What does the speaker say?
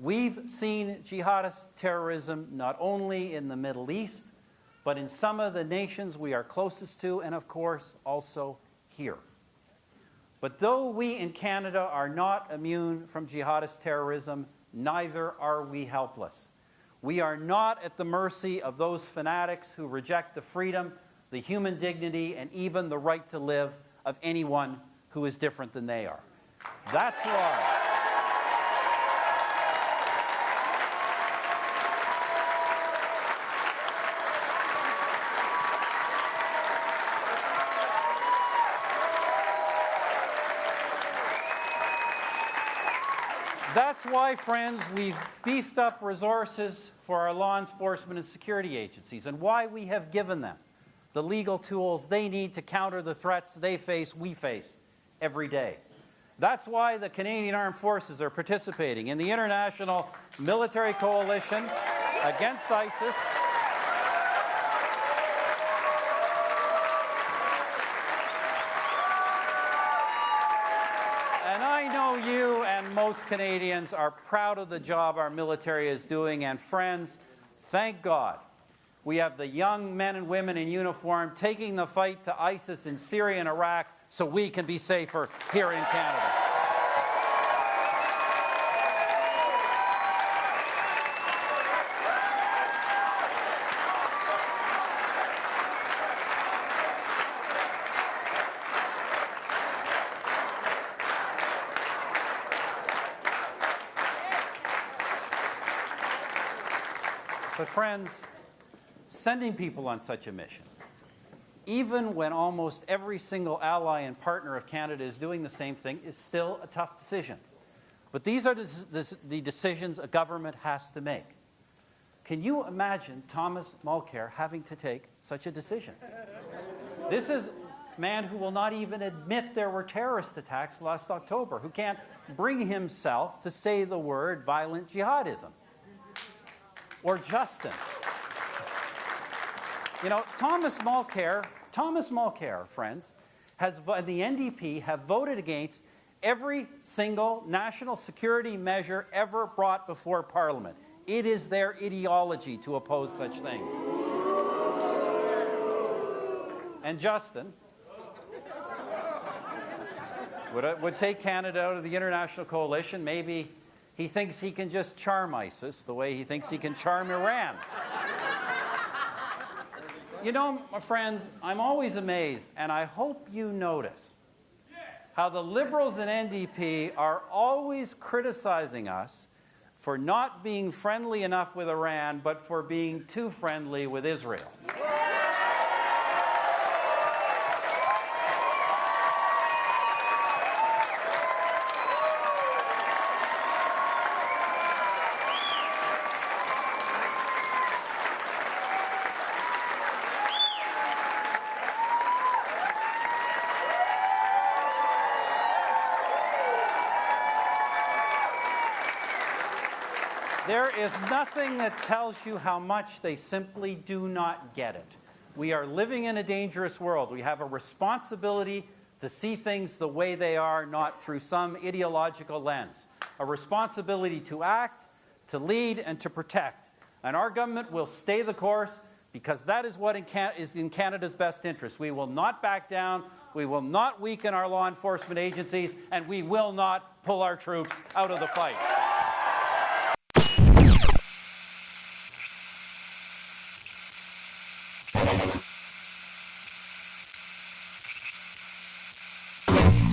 We've seen jihadist terrorism not only in the Middle East, but in some of the nations we are closest to, and of course also here. But though we in Canada are not immune from jihadist terrorism, neither are we helpless. We are not at the mercy of those fanatics who reject the freedom, the human dignity, and even the right to live of anyone who is different than they are. That's why. That's why, friends, we've beefed up resources for our law enforcement and security agencies, and why we have given them the legal tools they need to counter the threats we face every day. That's why the Canadian Armed Forces are participating in the international military coalition against ISIS. And I know you and most Canadians are proud of the job our military is doing, and friends, thank God we have the young men and women in uniform taking the fight to ISIS in Syria and Iraq so we can be safer here in Canada. But friends, sending people on such a mission, even when almost every single ally and partner of Canada is doing the same thing, is still a tough decision. But these are the decisions a government has to make. Can you imagine Thomas Mulcair having to take such a decision? This is a man who will not even admit there were terrorist attacks last October, who can't bring himself to say the word violent jihadism. Or Justin. You know, Thomas Mulcair, friends, the NDP have voted against every single national security measure ever brought before Parliament. It is their ideology to oppose such things. And Justin would take Canada out of the international coalition. Maybe he thinks he can just charm ISIS the way he thinks he can charm Iran. You know, my friends, I'm always amazed, and I hope you notice how the Liberals and NDP are always criticizing us for not being friendly enough with Iran, but for being too friendly with Israel. There is nothing that tells you how much they simply do not get it. We are living in a dangerous world. We have a responsibility to see things the way they are, not through some ideological lens. A responsibility to act, to lead, and to protect. And our government will stay the course because that is what is in Canada's best interest. We will not back down, we will not weaken our law enforcement agencies, and we will not pull our troops out of the fight.